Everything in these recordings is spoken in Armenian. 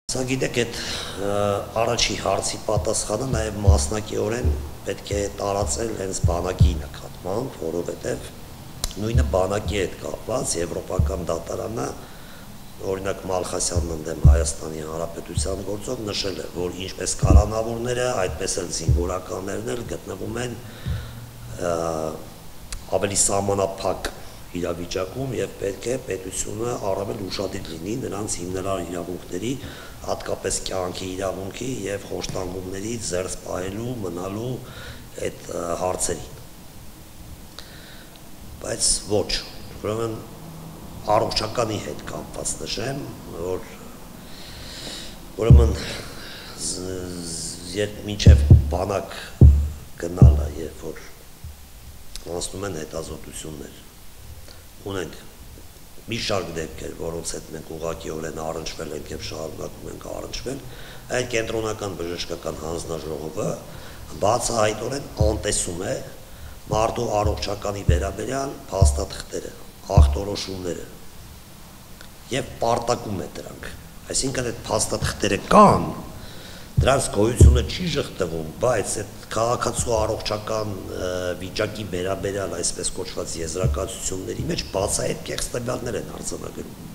Սա գիտեք, այդ առաջի հարցի պատասխանը նաև մասնակիորեն պետք է տարածել հենց բանակի նկատմամբ, որովհետև նույնը բանակի հետ կապված Եվրոպական դատարանը, օրինակ Մալխասյանն ընդդեմ Հայաստանի Հանրապետության գործով նշել է, որ ինչպես կալանավորները, այդպես էլ զինվորականներն էլ գտնվում են ավելի սահմանափակ իրավիճակում եւ պետք է պետությունը առավել ուշադիր լինի նրանց հիմնարար իրավունքների, հատկապես կյանքի իրավունքի եւ խոշտանգումների զերծ պահելու, մնալու այդ հարցերին։ Բայց ոչ, ուրեմն առողջականի հետ կապված նշեմ, որ ուրեմն երբ մինչև բանակ գնալը, երբ որ անցնում են հետազոտություններ, ունենք մի շարք դեպքեր, որոնց հետ մենք ուղղակիորեն առնչվել ենք եւ շարունակում ենք առնչվել, այդ կենտրոնական բժշկական հանձնաժողովը բացահայտորեն անտեսում է մարդու առողջականի վերաբերյալ փաստաթղթերը, ախտորոշումները եւ պարտակում է դրանք։ Այսինքն այդ փաստաթղթերը կան, դրանց գոյությունը չի ժխտվում, բայց այդ քաղաքացու առողջական վիճակի վերաբերյալ այսպես կոչված եզրակացությունների մեջ բացահայտ կեղծ տվյալներ են արձանագրում։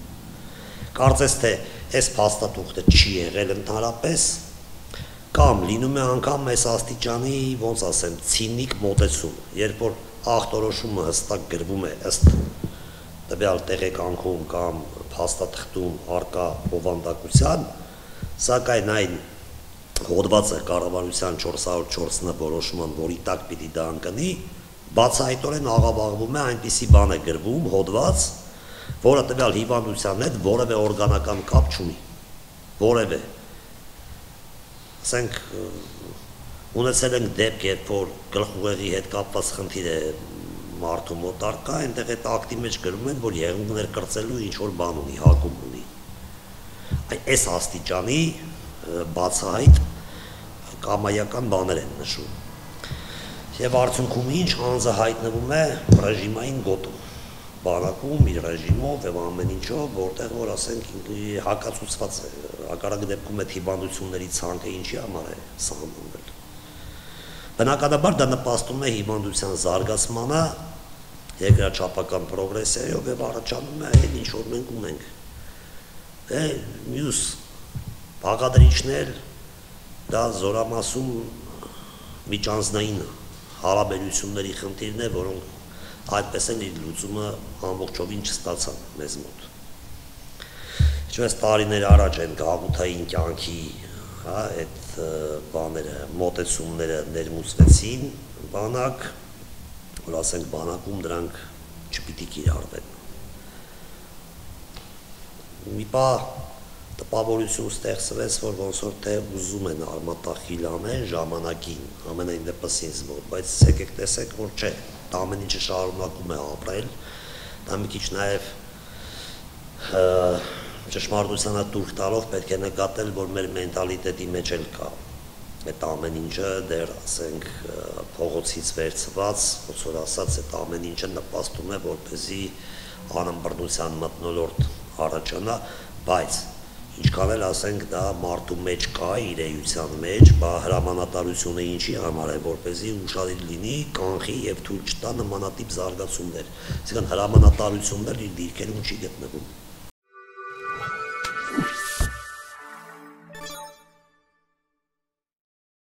Կարծես թե այս փաստաթուղթը չի եղել ընդհանրապես, կամ լինում է անգամ այս աստիճանի, ոնց ասեմ, ցինիկ մոտեցում, երբ որ ախտորոշումը հստակ գրվում է ըստ տվյալ տեղեկանքում կամ փաստաթղթում առկա բովանդակության, սակայն այն հոդվածը կառավարության 404-ը որոշման, որի տակ պիտի դա ընկնի, բացահայտորեն աղավաղվում է այնպիսի բան է գրվում, հոդված, որը տվյալ հիվանդության հետ որևէ օրգանական կապ չունի, որևէ։ Ասենք, ունեցել ենք դեպք, երբ որ գլխուղեղի հետ կապված խնդիր է մարդու մոտ առկա, այնտեղ այդ ակտի մեջ գրում են, որ եղունգներ կրծելու ինչ-որ բան ունի, հակում ունի։ Այս աստիճանի բացահայտ կամայական բաներ են նշում։ Եվ արդյունքում ինչ անձը հայտնվում է ռեժիմային գոտում, բանակում, իր ռեժիմով եւ ամեն ինչով, որտեղ որ ասենք հակացուցված է, հակառակ դեպքում այդ հիվանդությունների ցանկը ինչի համար է սահմանվել։ Բնականաբար դա նպաստում է հիվանդության զարգացմանը, երկրաչափական պրոգրեսիայով եւ առաջանում է այն ինչ որ մենք ունենք։ Մյուս բաղադրիչներ դա զորամասում միջանձնային հարաբերությունների խնդիրն է, որոնք այդպես են իր լուծումը ամբողջովին չստացան մեզ մոտ։ Ինչպես տարիներ առաջ են գաղութային կյանքի այդ բաները, մոտեցումները ներմուծվեցին բանակ, որ ասենք բանակում դրանք չպիտի կիրառվեն։ Մի պահ տպավորություն ստեղծվեց, որ ոնց որ թե ուզում են արմատախիլ անեն ժամանակին, ամենայն դեպս ինձ մոտ, բայց եկեք տեսեք, որ չէ, դա ամեն ինչը շարունակում է ապրել, դա մի քիչ նաև ճշմարտությանը տուրք տալով պետք է նկատել, որ մեր մենտալիտետի մեջ էլ կա այդ ամեն ինչը դեռ ասենք փողոցից վերցված, ոնց որ ասած, այդ ամեն ինչը նպաստում է, որպեսզի անըմբռնության մթնոլորտ առաջանա, բայց ինչքան էլ ասենք դա մարդու մեջ կա, իր էության մեջ, բա հրամանատարությունը ինչի համար է, որպեսզի ուշադիր լինի, կանխի եւ թույլ չտա նմանատիպ զարգացումներ։ Այսինքն հրամանատարությունն էլ իր դիրքերում չի գտնվում։